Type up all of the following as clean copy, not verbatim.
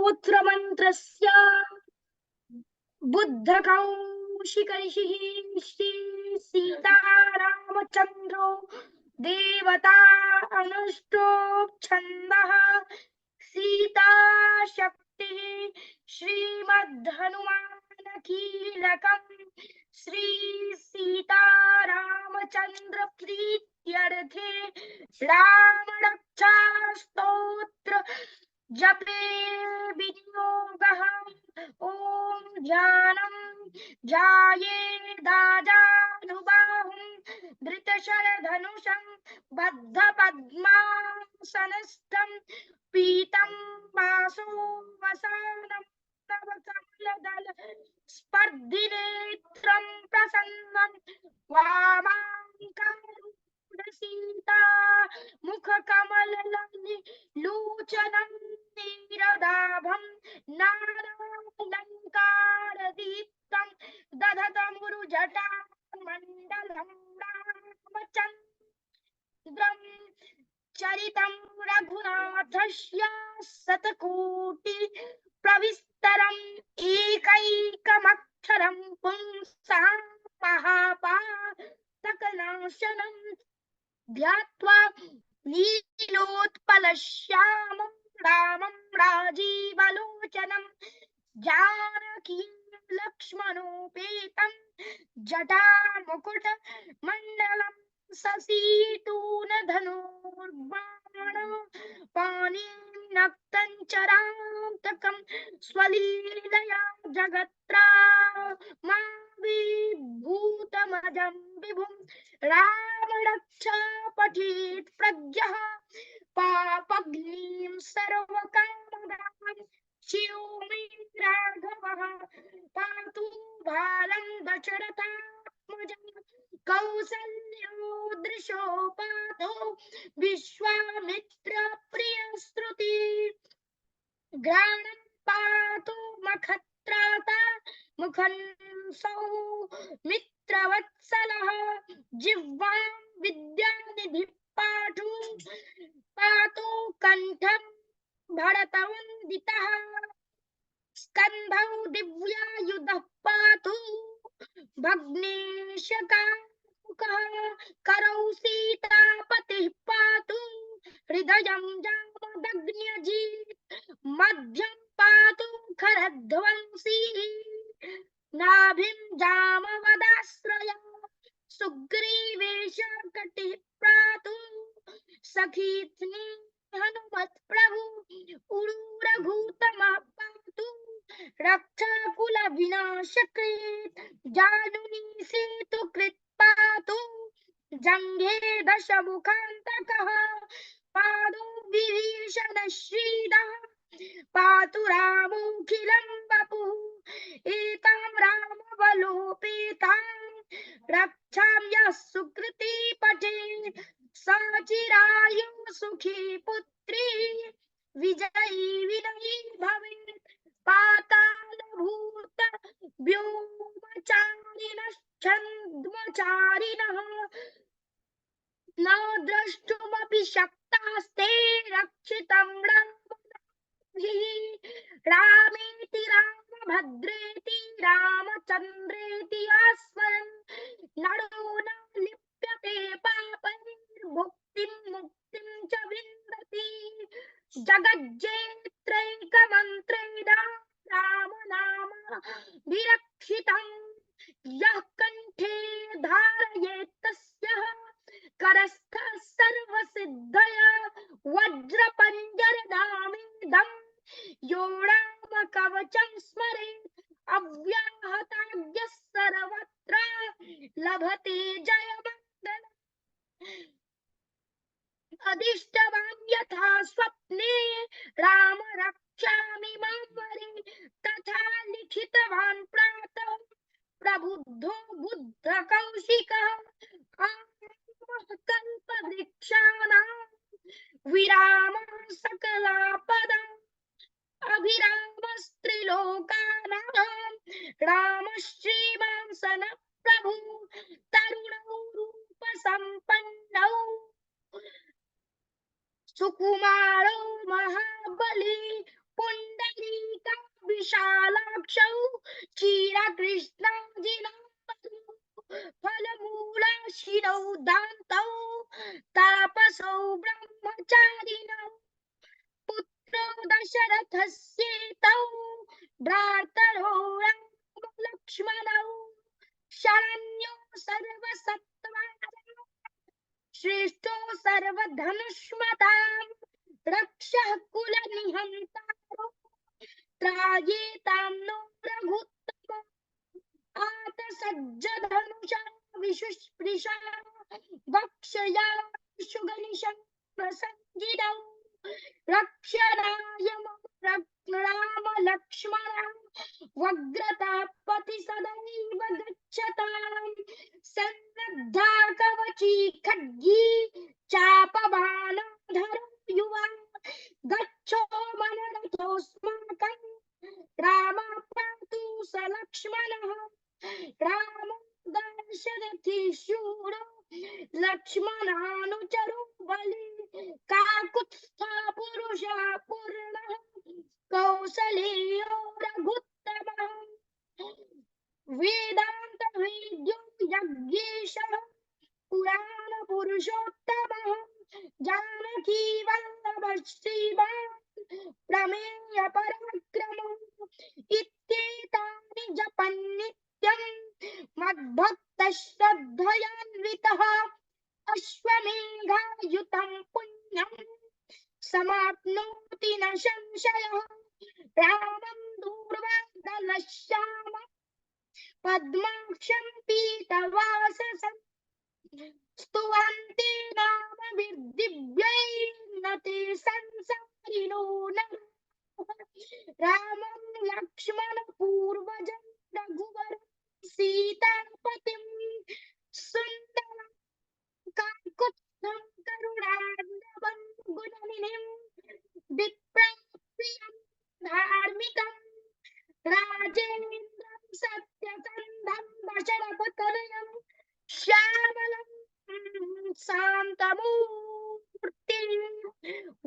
स्तोत्र मंत्रस्य बुद्ध कौशिक ऋषिः श्री सीतारामचंद्रो देवता अनुष्टो छन्दः सीता शक्ति श्रीमद्हनुमान कीलकम् श्री सीतारामचंद्र प्रीत्यर्थे राम रक्षा स्तोत्र जपे विनियोगः ओम ध्यानं ध्यायेदाजानुबाहुं धृतशरधनुषं बद्धपद्मासनस्थं पीतं वासोवसानं तव कमलदल स्पर्धिनेत्रं प्रसन्नं वामाङ्करूढसीता मुखकमललोचनं नीरदाभं नानालङ्कारदीप्तं दधतमुरुजटामण्डलं रामचन्द्रं चरितं रघुनाथस्य शतकोटि प्रविस्तरम् एकैकमक्षरं पुंसां महापातकनाशनं ध्यात्वा नीलोत्पलश्यामं रामं राजीवलोचनं जानकी लक्ष्मणोपेतं जटामुकुटमण्डलं शशितूणधनुर्बाण पाणिनक्तं चरान्तकं स्वलीलया जगत्रामाविर्भूतमजं विभुं राम रक्षा पठेत् प्रज्ञः पापग्निं सर्वकामदां शिरो मे राघवः पातु बालं दशरथात्मजं कौसल्यो दृशो पातो विश्वामित्र प्रियस्तुति ग्राणं पातु मखत्राता मुखंसौ मित्रवत्सलः जिह्वां विद्यानिधि पातु कंठं भरतवन्दितः स्कन्धौ दिव्यायुधः पातु भग्नेशकामुकः करौ सीतापतिः पातु हृदयं जामदग्न्यजीत् मध्यं पातु खरध्वंसी नाभिं जामवदाश्रया सुग्रीवेश कटिः पातु सखीत्नी हनुमत् प्रभु उरुरघुतमः पातु रक्षाकुल विनाशकृत् जानुनी सेतुकृत् पातु जङ्घे दशमुखान्तकः पादो विभीषण श्रीदः पातु रामोऽखिलं वपुः एतां रामवलोपेतां रक्षां यः सुकृती पठेत् सा चिरायुः सुखी पुत्री विजयी विनयी भवेत् पातालभूत व्योमचारिणश्छन्द्मचारिणः न द्रष्टुमपि शक्तास्ते रक्षितं रामेति रामभद्रेति रामचन्द्रेति आस्मरन् नरो न लिप्यते पापैर्भुक्तिं मुक्तिं च विन्दति जगज्जेत्रैकमन्त्रेण राम नाम विरक्षितं यः कण्ठे धारयेत् तस्य करस्थः सर्वसिद्धया वज्रपञ्जरधामेदं यो रामकवचं स्मरेत् अव्याहताद्यः सर्वत्र लभते जयमण्डलम् अदिष्टवान् यथा स्वप्ने राम रक्षामि मां वरे तथा लिखितवान् प्रातः प्रबुद्धो बुद्धकौशिकः कल्पवृक्षाणां विरामः सकलापदम् अभिरामस्त्रिलोकानां रामः श्रीमांसन प्रभु तरुणौ रूपसम्पन्नौ सुकुमारो महाबली पुण्डरी विशालाक्षौ क्षीरकृष्णाजिनातु फलमूलाशिनौ दान्तौ तापसौ ब्रह्मचारिणौ पुत्रो दशरथस्येतौ भ्रातरो रामलक्ष्मणौ शरण्यो सर्वसत्त्वानां श्रेष्ठो सर्वधनुष्मतां रक्षः कुलनिहन्तारो त्रायेतां नो रघुत्तमः आतसज्जधनुषा विशुस्पृशा वक्षया शुगनिशं प्रसञ्जितौ रक्षणाय राम लक्ष्मणा वग्रतापति सदैव गच्छताम् सन्नद्धा कवची खड्गी चापबाणधरो युवा गच्छो मनरथोऽस्माकम् रामः पातु स लक्ष्मणः रामो दशरथी शूरो लक्ष्मणानुचरो बली काकुत्स्था पुरुषा पूर्णः कौसलेयो रघुत्तमः वेदांत वेद्यो यज्ञेशः पुराण पुरुषोत्तमः जानकी वल्लभ श्रीमान् प्रमेय पराक्रमः इत्येतानि जपन् नित्यं मद्भक्तः श्रद्धयान्वितः अश्वमेधायुतं पुण्यं समाप्नोति न संशयः रामं दूर्वादलश्यामं पद्माक्षं पीतवाससं स्तुवन्ति नाम विद्दिव्यैर्न ते संसारिणो नरः रामं लक्ष्मण पूर्वजं रघुवर सीतापतिं सुन्दरं काकुत्स्थं करुणार्णवं गुणनिधिं विप्राप्रियं धार्मिकं राजेन्द्रं सत्यसन्धं दशरथतनयं श्यामलं शान्तमूर्तिं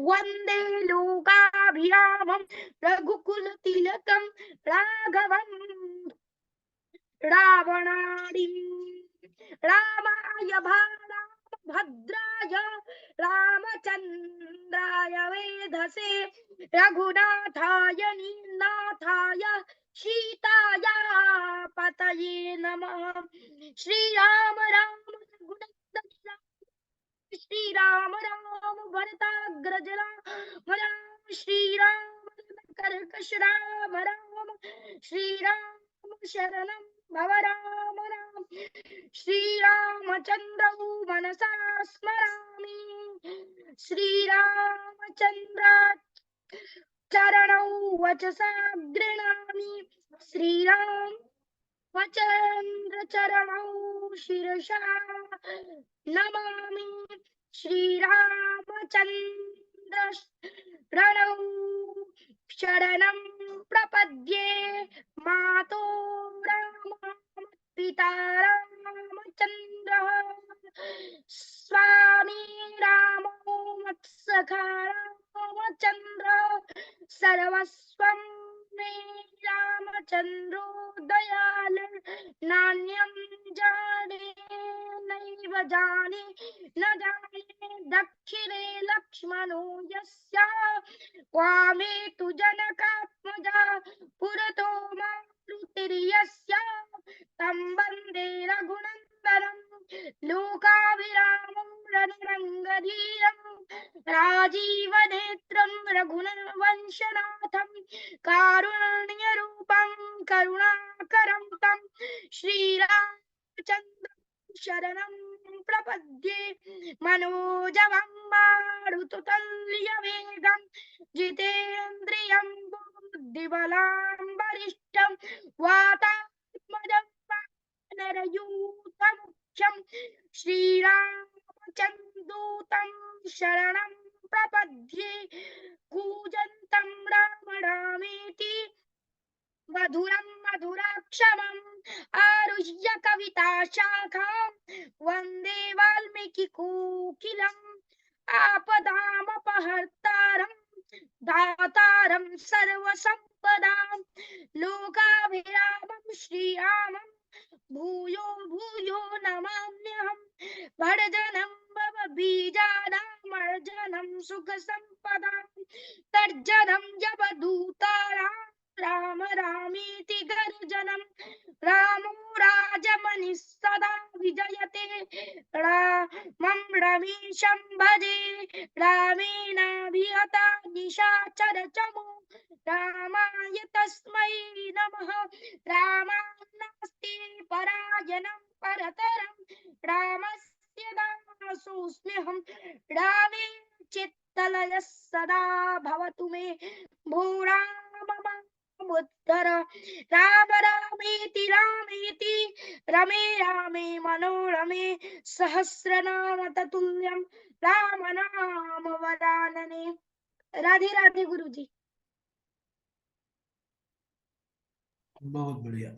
वन्दे लोकाभिरामं रघुकुलतिलकं राघवं रावणादिं रामाय भद्राय रामचन्द्राय वेधसे रघुनाथाय नीलनाथाय सीताया पतये नमः श्रीराम राम रघुनन्दन श्रीराम राम भरताग्रज राम राम श्रीराम कर्कश राम राम श्रीराम शरणं भव राम राम श्रीरामचन्द्रौ मनसा स्मरामि श्रीरामचन्द्र चरणौ वचसा गृह्णामि श्रीरामचन्द्र चरणौ शिरसा नमामि श्रीरामचन्द्र रणौ शरणं प्रपद्ये मातो राम पिता रामचन्द्रः स्वामी रामो मत्सखा रामचन्द्रः सर्वस्वं मे रामचन्द्रो दयाल नान्यं जाने नैव जाने न जाने दक्षिणे लक्ष्मणो यस्य वामे तु जनकात्मजा पुरतो मारुतिर्यस्य तं वन्दे रघुनन्दनं लोकाभिरामं रणरङ्गधीरं राजीवनेत्रं रघुवंशनाथं कारुण्यरूपं करुणाकरं तं श्रीरामचन्द्रं शरणं प्रपद्ये मनोजवं मारुततुल्यवेगं जितेन्द्रियं बुद्धिबलं वरिष्ठं वातात्मजं वानरयूथमुख्यं श्रीरामचन्द्रदूतं शरणं प्रपद्ये कूजन्तं राम रामेति मधुरं मधुराक्षरम् आरुह्य कविता शाखां वन्दे वाल्मीकिकोकिलम् आपदामपहर्तारं दातारं सर्वसम्पदां लोकाभिरामं श्रीरामं भूयो भूयो नमाम्यहम् वर्धनं मम बीजानामर्जनं सुखसम्पदां तर्जनं जपदूतानां राम रामीति गर्जनं रामो राजमणिः सदा विजयते रामं रमेशं भजे रामेणाभिहता निशाचरचमो रामाय तस्मै नमः रामान्नास्ति परायणं परतरं रामस्य दासोऽस्म्यहं रामे चित्तलयः सदा भवतु मे भो राम मामुद्धर राम रामेति रामेति रमे रामे मनोरमे सहस्रनाम ततुल्यं राम नाम वरानने। राधे राधे गुरु जी। बहुत बढ़िया।